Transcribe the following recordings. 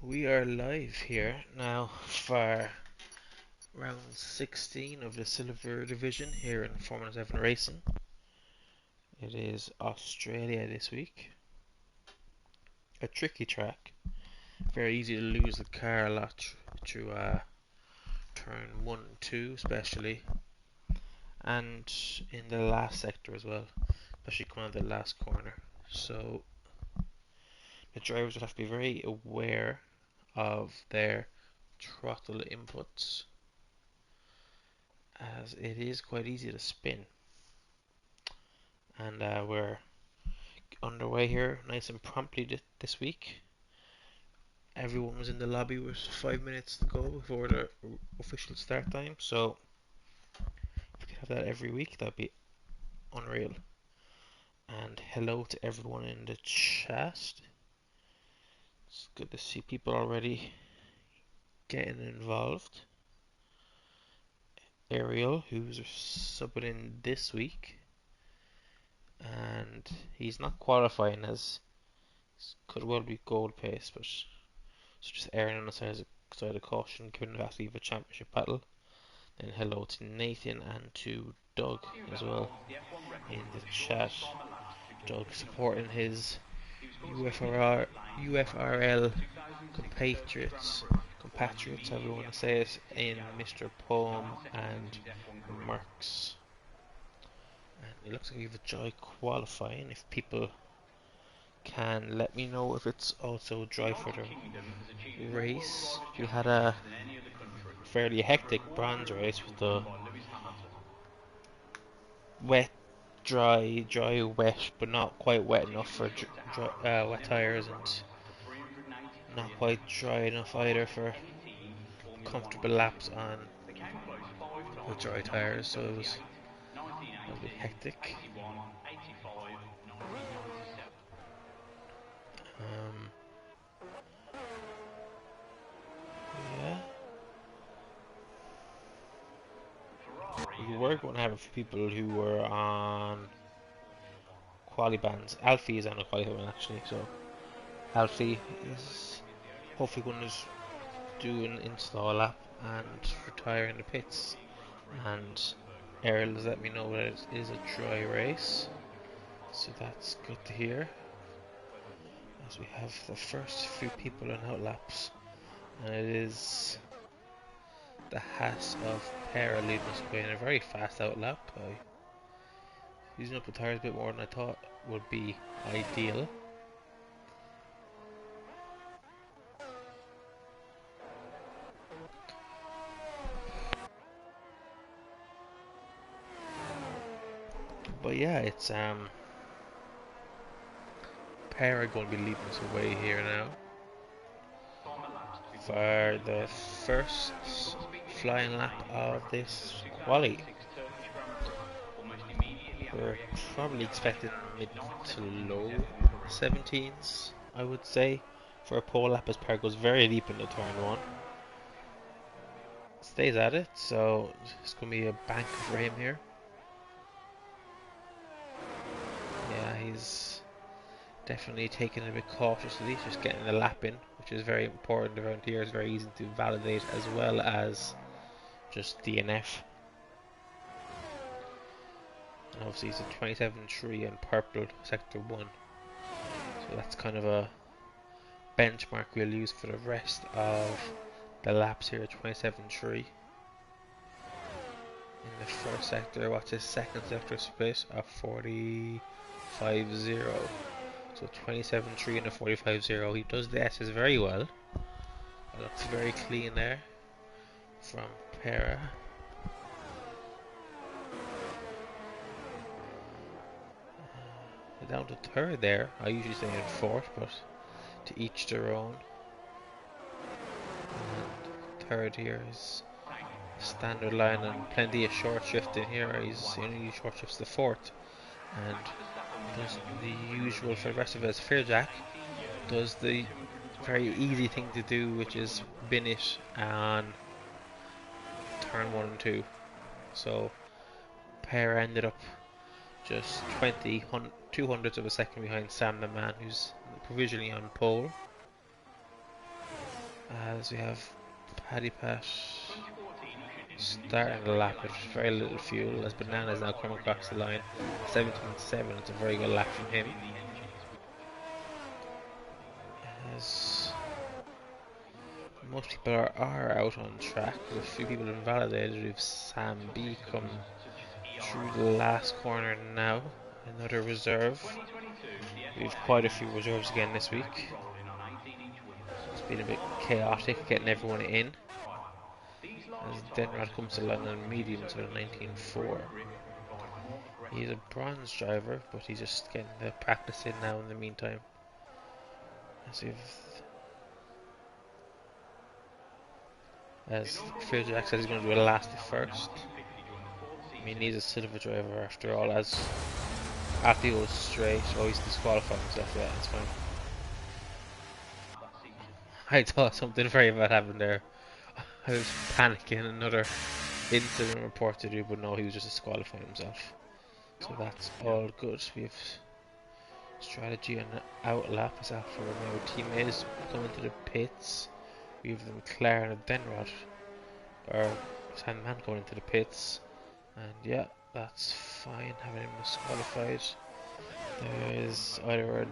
We are live here now for round 16 of the Silver Division here in Formula 7 Racing. It is Australia this week. A tricky track. Very easy to lose the car a lot through turn 1 and 2 especially. And in the last sector as well. Especially coming out of the last corner. So the drivers will have to be very aware of their throttle inputs, as it is quite easy to spin. And we're underway here nice and promptly this week. Everyone was in the lobby with 5 minutes to go before the official start time, so if we could have that every week, that'd be unreal. And hello to everyone in the chat. It's good to see people already getting involved. Ariel, who's subbing in this week, and he's not qualifying, as could well be gold pace, but so just erring on the side of caution, given that we have a championship battle. Then hello to Nathan and to Doug as well in the chat. Doug supporting his UFRL compatriots, however you want to say it, in Mr. Poem and Merckx. And it looks like we have a dry qualifying. If people can let me know if it's also dry for the race. We had a fairly hectic bronze race with the wet, dry, wet, but not quite wet enough for wet tires, and not quite dry enough either for comfortable laps on the dry tires. So it was a bit hectic. Yeah. We were going to have a few people who were on quali bands. Alfie is on a quali ban actually, so Alfie is hopefully going to do an install lap and retire in the pits. And Errol has let me know that it is a dry race, so that's good to hear. As we have the first few people in out laps, and it is the Haas of Pera leading us away in a very fast out lap. Using up the tires a bit more than I thought would be ideal. But yeah, it's Pera going to be leading us away here now for the first flying lap of this quali. We're probably expecting mid to low 17s, I would say, for a pole lap, as Pera goes very deep into turn 1. Stays at it, so it's going to be a bank for him here. Yeah, he's definitely taking it a bit cautiously, just getting the lap in, which is very important around here. It's very easy to validate, as well as just DNF. And obviously it's a 27.3 in purple sector 1, so that's kind of a benchmark we'll use for the rest of the laps here at 27.3. In the first sector, what's his second sector split? A 45.0. So 27.3 and a 45.0. He does the S's very well. It looks very clean there from Pera. Down to third there. I usually say in fourth, but to each their own. And third here is standard line and plenty of short shifting here. He's only short shifts the fourth, and does the usual for the rest of us. Fairjack does the very easy thing to do, which is bin it on turn 1 and 2. So Pera ended up just 200ths of a second behind Sam the Man, who's provisionally on pole. as we have Paddy Pat starting the lap with very little fuel as Banana's now come across the line. 17.7, it's a very good lap from him. As most people are out on track, there's a few people invalidated. We have Sam B come through the last corner now, another reserve. We have quite a few reserves again this week. It's been a bit chaotic getting everyone in. As Denrad comes to the line on mediums with a 19.4. He's a bronze driver, but he's just getting the practice in now in the meantime. As Phil Jack says he's going to do a last first. I mean, he's a silver driver after all, as after he goes straight. Oh, he's disqualified himself, yeah, that's fine. I thought something very bad happened there. I was panicking, another incident report to do, but no, he was just disqualifying himself. So that's all good. We have strategy and outlap as Alfa Romeo teammates coming to the pits. We have the McLaren and Denrad, or Sandman going into the pits. And yeah, that's fine, having him disqualified. There's either an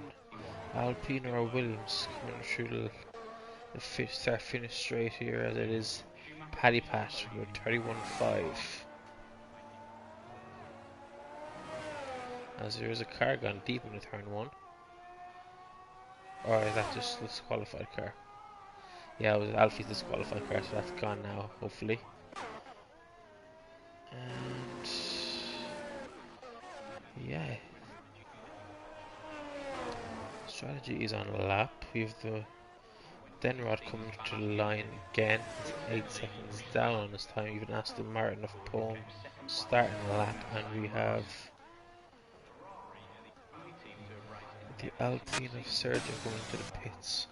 Alpine or a Williams coming through the start finish straight here, as it is Paddy Pat with 31.5. As there is a car gone deep into turn 1. Or is that just the disqualified car? Yeah, it was Alfie's disqualified car, so that's gone now, hopefully. And yeah, strategy is on a lap. We have the Denrad coming to the line again. It's 8 seconds down on this time. Even Aston Martin of Poem starting the lap, and we have the Alpine of Sergio going to the pits.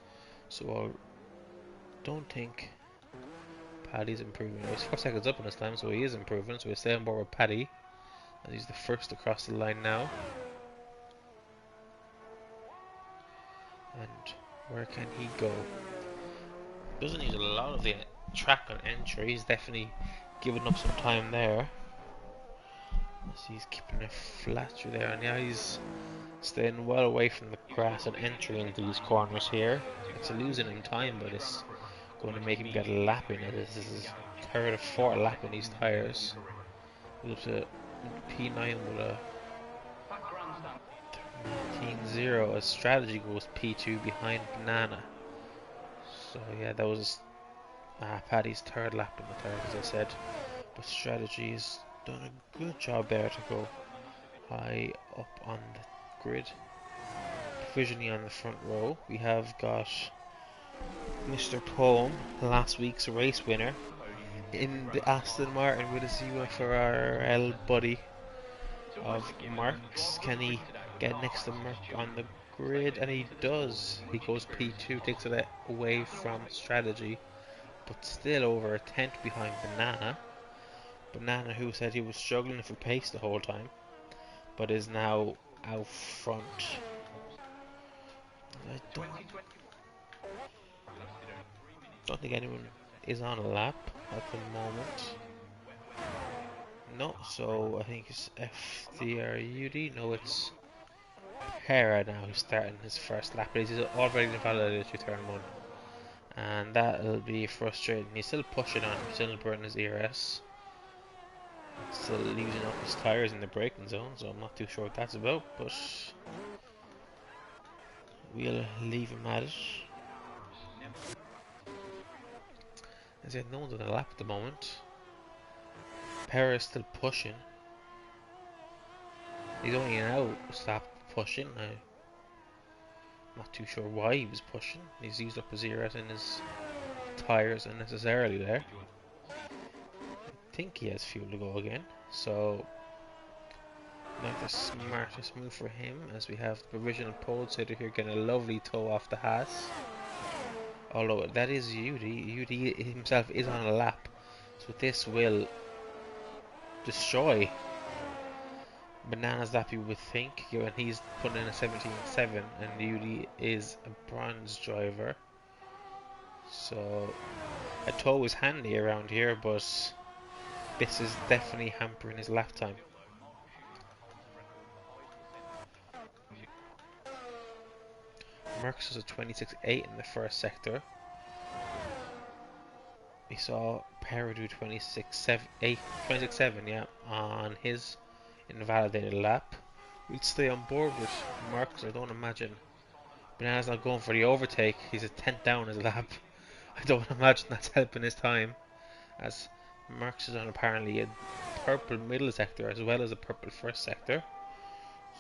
So I don't think Paddy's improving. He's 4 seconds up on this time, so he is improving. So we stay on board with Paddy, and he's the first across the line now. And where can he go? Doesn't need a lot of the track on entry. He's definitely giving up some time there. So he's keeping it flat through there, and yeah, he's staying well away from the grass and entry into these corners here. It's losing him time, but it's going to make him get a lap in it. This is his third or fourth lap in these tyres. He's up to P9 with a 19.0 as strategy goes P2 behind Banana. So yeah, that was Paddy's third lap in the tyres, as I said. But strategy's done a good job there to go high up on the grid. Provisionally on the front row, we have got Mr. Poem, last week's race winner, in the Aston Martin with a ZF4RL buddy of Mark's. Can he get next to Mark on the grid? And he does. He goes P2, takes it away from strategy, but still over a tenth behind Banana. Banana, who said he was struggling for pace the whole time, but is now out front. I don't think anyone is on a lap at the moment. No, so I think it's FDRUD. No, it's Hera now who's starting his first lap. But he's already invalidated through turn 1. And that'll be frustrating. He's still pushing on, still burning his ERS. Still using up his tyres in the braking zone, so I'm not too sure what that's about, but we'll leave him at it. As yet, no one's on a lap at the moment. Perez is still pushing. He's only now stopped pushing. I'm not too sure why he was pushing. He's used up his ERS and his tyres unnecessarily there. I think he has fuel to go again, so not the smartest move for him, as we have the provisional pole sitter here getting a lovely tow off the Haas. Although that is Yudi. Yudi himself is on a lap, so this will destroy Banana's lap, you would think, given he's putting in a 17.7 and Yudi is a bronze driver. So a toe is handy around here, but this is definitely hampering his lap time. Merckx was a 26.8 in the first sector. We saw Perez do 26.7, yeah, on his invalidated lap. We'll stay on board with Merckx. I don't imagine Banana's not going for the overtake. He's a 10th down his lap. I don't imagine that's helping his time, as Merckx is on apparently a purple middle sector as well as a purple first sector.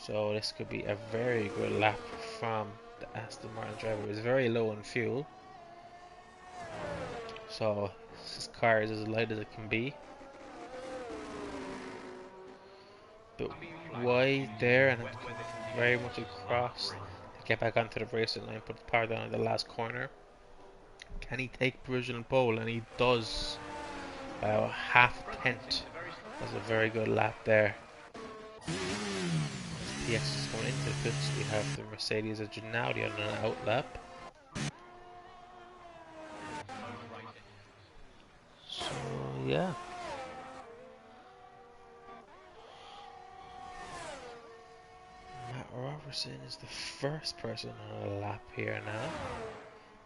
So this could be a very good lap from the Aston Martin driver. It's very low on fuel, so this car is as light as it can be. But wide there, and very much across to get back onto the racing line, put the power down at the last corner. Can he take provisional pole? And he does. Half a tenth. That's a very good lap there. PS is going into the pits. We have the Mercedes of Gennady on an out lap. So yeah. Matt Robertson is the first person on a lap here now.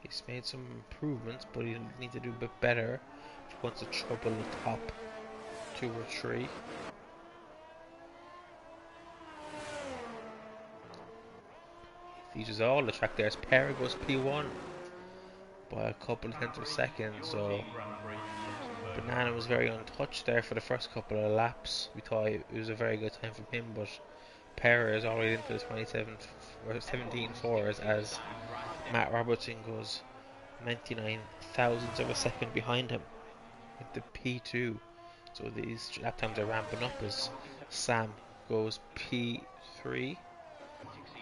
He's made some improvements, but he needs to do a bit better if he wants to trouble the top 2 or 3. He uses all the track there. As Perez goes P1 by a couple of tenths of a second, so Banana was very untouched there for the first couple of laps. We thought it was a very good time from him, but Perez is already into the 27 or 17 fours as Matt Robertson goes 99 thousandths of a second behind him into P2. So these lap times are ramping up as Sam goes P3,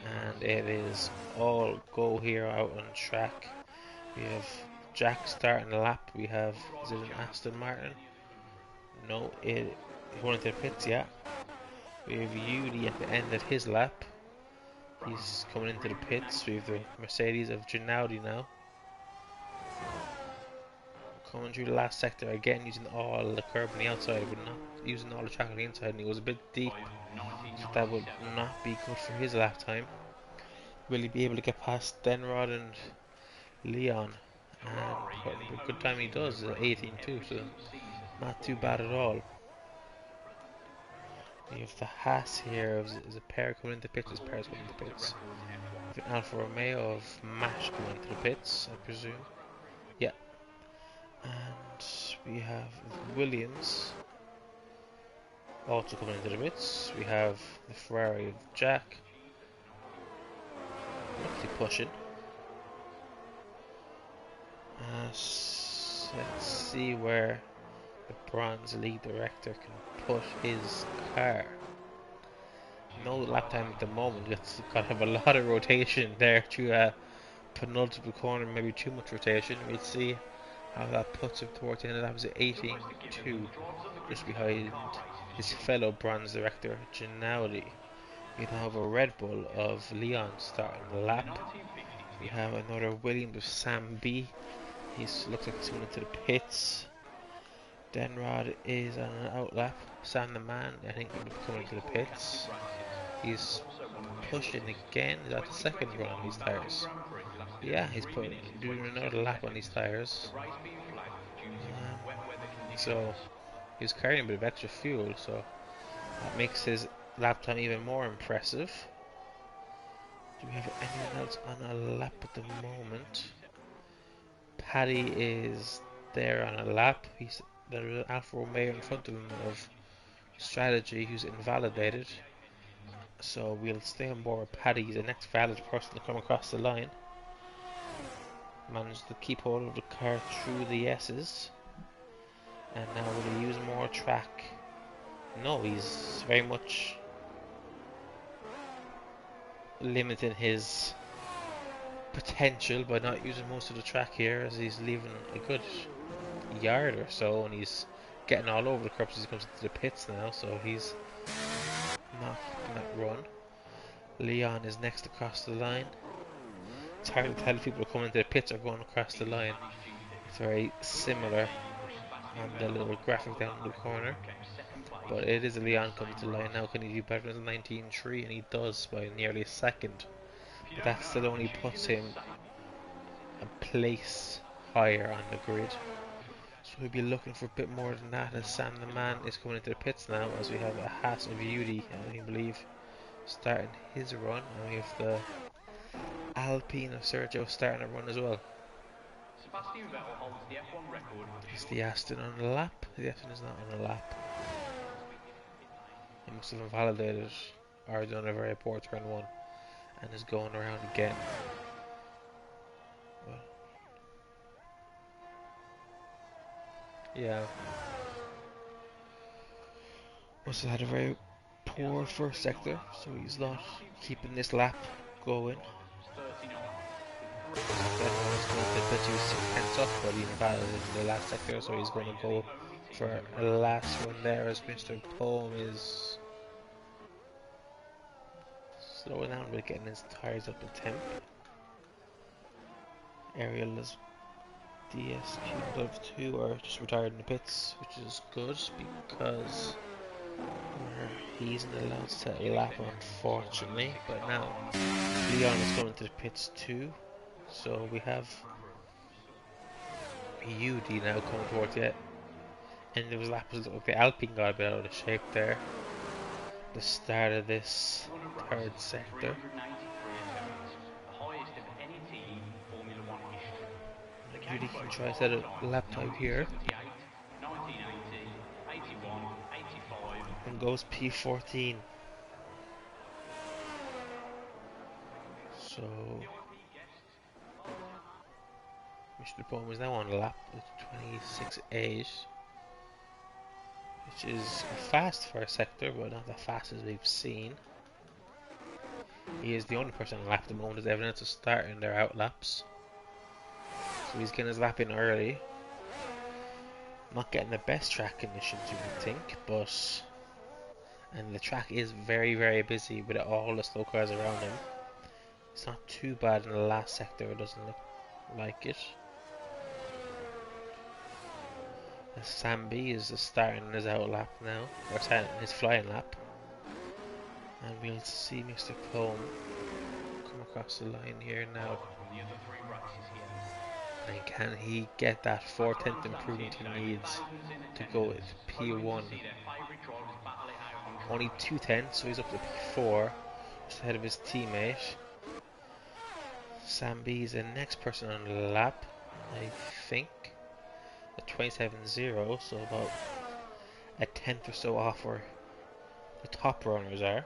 and it is all go here out on track. We have Jack starting the lap. We have, is it an Aston Martin? No, he's going into the pits, yeah. We have Yudi at the end of his lap. He's coming into the pits. We have the Mercedes of Gennady now. Coming through the last sector again, using all the curb on the outside, but not using all the track on the inside, and he was a bit deep. So that would not be good for his lap time. Will he be able to get past Denrod and Leon? And a good time he does, 18.2, so not too bad at all. We have the Haas here. Is a pair coming into pits? Is Perez coming into pits? We have an Alfa Romeo of Mash going into the pits, I presume. Yeah. And we have Williams also coming into the pits. We have the Ferrari of Jack. Actually pushing. Let's see where the Bronze League director can put his car. No lap time at the moment. It's got to have a lot of rotation there to a penultimate corner, maybe too much rotation. We'll see how that puts him towards the end of that. Was 18.2, just behind his fellow bronze director Gennady. We now have a Red Bull of Leon starting the lap. We have another Williams of Sam B. Looks like he's going into the pits. Denrod is on an out lap. Sam the Man, I think, will be coming into the pits. He's pushing again. Is that the second run on these tyres? Yeah, he's doing another lap on these tyres. So he's carrying a bit of extra fuel, so that makes his lap time even more impressive. Do we have anyone else on a lap at the moment? Paddy is there on a lap. There's Alfa Romeo in front of him of Strategy, who's invalidated. So we'll stay on board with Paddy. He's the next valid person to come across the line. Managed to keep hold of the car through the S's. And now will he use more track? No, he's very much limiting his potential by not using most of the track here, as he's leaving a good yard or so, and he's getting all over the curbs as he comes into the pits now, so he's not in that run. Leon is next across the line. It's hard to tell if people are coming into the pits or going across the line. It's very similar on the little graphic down in the corner. But it is Leon coming to line now. Can he do better than 19.3? And he does by nearly a second. But that still only puts him a place higher on the grid. So we'll be looking for a bit more than that as Sam the Man is coming into the pits now, as we have a Haas of Beauty, I believe, starting his run, and we have the Alpine of Sergio starting a run as well. Is the Aston on the lap? The Aston is not on the lap. He must have invalidated or done a very poor turn one and is going around again. Well, yeah. Must have had a very poor first sector, so he's not keeping this lap going. Then he's going to put you 6 tenths up, but he invalidated in the last sector, so he's going to go for a last run there as Mr. Poem is slowing down a bit, getting his tyres up to temp. Ariel is DSQ of 2 or just retired in the pits, which is good because he's not allowed to set a lap, unfortunately. But now Leon is going to the pits too, so we have UD now coming towards the end of his lap. The Alpine got a bit out of shape there. The start of this third sector. UD can try to set a lap time here. And goes P14. So Mr. Poem is now on the lap with 26.8, which is fast for a sector, but not the fastest we've seen. He is the only person on the lap at the moment. There's evidence of starting their out laps. So he's getting his lap in early. Not getting the best track conditions you would think, but and the track is very, very busy with all the slow cars around him. It's not too bad in the last sector, it doesn't look like it. As Sam B is starting his out lap now, or starting his flying lap. And we'll see Mr. Poem come across the line here now. And can he get that 4/10 improvement he needs to go with P1? Only 2/10, so he's up to P4, just ahead of his teammate. Sam B is the next person on the lap, I think, at 27.0, so about a tenth or so off where the top runners are.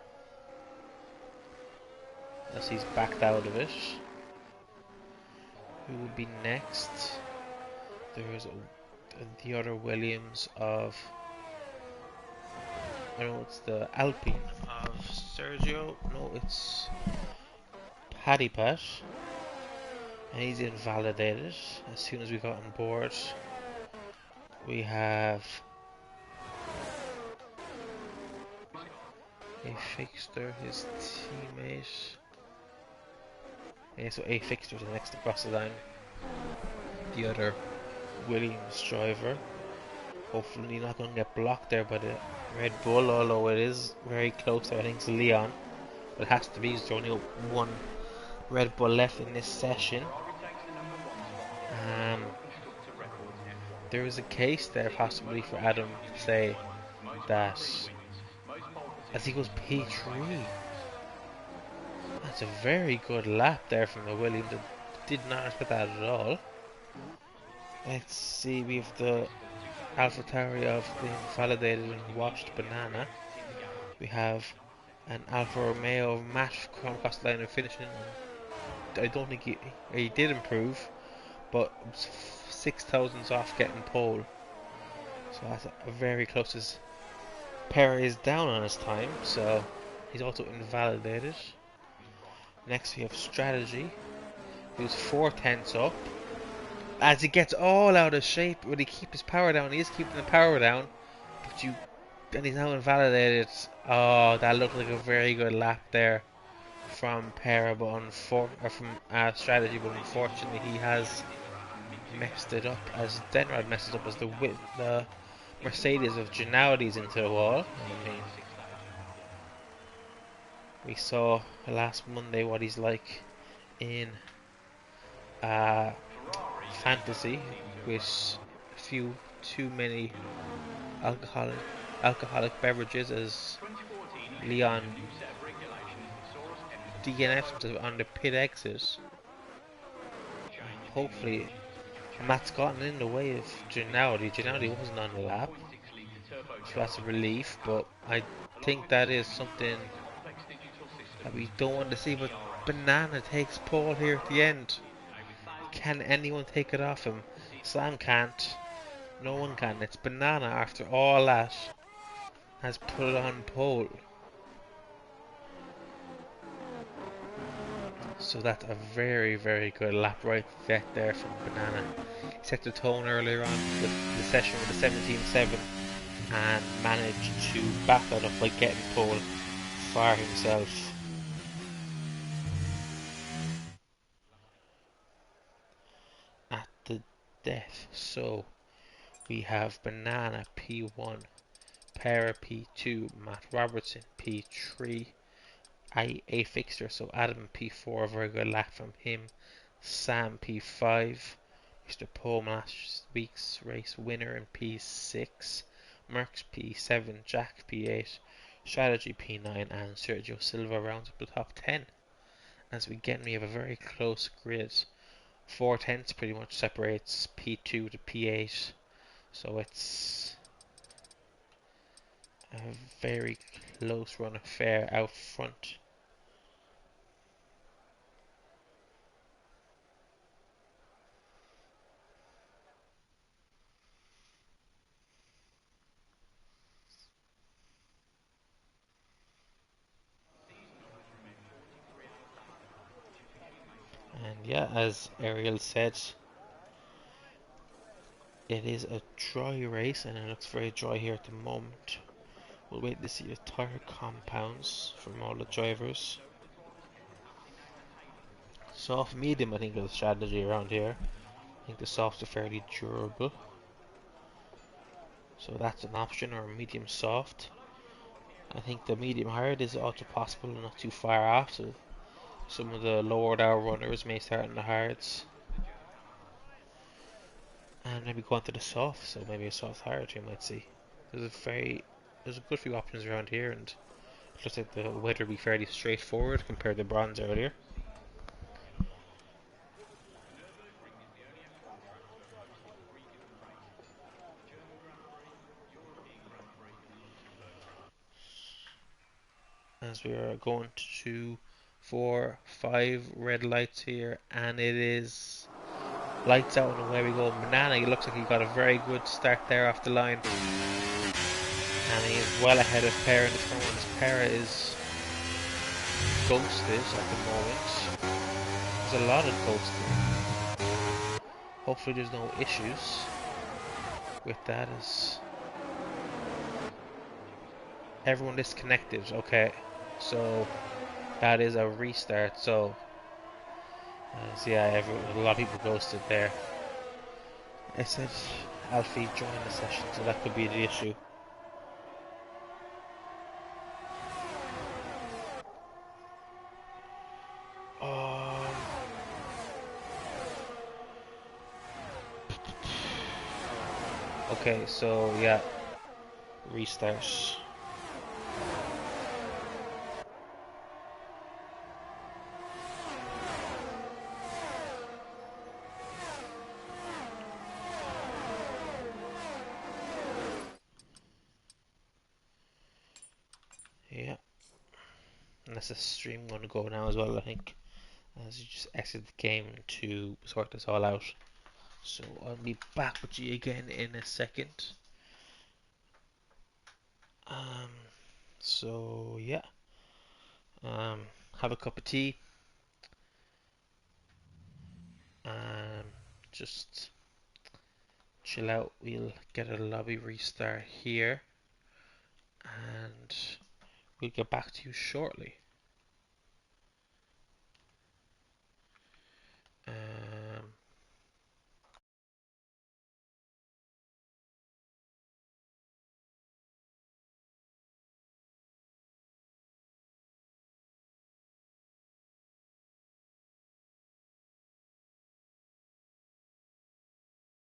As he's backed out of it. Who will be next? There's the other Williams of, I don't know, it's the Alpine of Sergio. No, it's Paddy Pat. And he's invalidated as soon as we got on board. We have a Fixter, his teammate. Yeah, so A Fixter is the next across the line. The other Williams driver. Hopefully not going to get blocked there by the Red Bull, although it is very close there. I think it's Leon. But it has to be, there's only one Red Bull left in this session. There is a case there possibly for Adam to say that as he goes P3. That's a very good lap there from the Williams. I did not expect that at all. Let's see, we have the AlphaTauri of the invalidated and washed banana. We have an Alfa Romeo of Matt come across the line and finishing. I don't think he did improve, but 6 thousandths off getting pole. So that's a very close. As Perez is down on his time, so he's also invalidated. Next we have Strategy, who's 4/10 up. As he gets all out of shape, will he keep his power down? He is keeping the power down, but and he's now invalidated. Oh, that looked like a very good lap there from Para, but from Strategy, but unfortunately he has messed it up, as Denrad messed it up, as the Mercedes of Gennadi's into the wall. I mean, we saw last Monday what he's like in uh, fantasy, with a few too many alcoholic beverages, as Leon DNF'd on the pit exit. Hopefully, Matt's gotten in the way of Gennady. Gennady wasn't on the lap, so that's a relief, but I think that is something that we don't want to see. But Banana takes pole here at the end. Can anyone take it off him? Sam can't. No one can. It's Banana, after all that, has put it on pole. So that's a very, very good lap right there from Banana. He set the tone earlier on with the session with the 17.7 and managed to back that up by getting pole for himself. At the death. So we have Banana P1, Para P2, Matt Robertson P3, a fixture, so Adam P4, a very good lap from him. Sam P5, Mr. Paul last week's race winner in P6, Merckx P7, Jack P8, Strategy P9, and Sergio Silva rounds up the top 10. As we have a very close grid. 4/10 pretty much separates P2 to P8, so it's a very close run affair out front. And yeah, as Ariel said, it is a dry race, and it looks very dry here at the moment. We'll wait to see the tire compounds from all the drivers. Soft medium, I think, is the strategy around here. I think the softs are fairly durable, so that's an option, or medium soft. I think the medium hard is also possible, not too far off, so some of the lower down runners may start in the hards and maybe go on to the soft, so maybe a soft hard you might see. There's a good few options around here, and it looks like the weather will be fairly straightforward compared to bronze earlier. As we are going to 4, 5 red lights here, and it is lights out and away we go. Banana, he looks like he got a very good start there off the line, and he is well ahead of Para in the front one. Para is ghosted at the moment. There's a lot of ghosting. Hopefully there's no issues with that, as everyone disconnected. Okay, so that is a restart. So yeah, a lot of people ghosted there. I said Alfie joined the session, so that could be the issue. Okay, so yeah, restart. Yeah, and that's the stream going to go now as well, I think, as you just exit the game to sort this all out. So I'll be back with you again in a second. So yeah, have a cup of tea, and just chill out. We'll get a lobby restart here, and we'll get back to you shortly.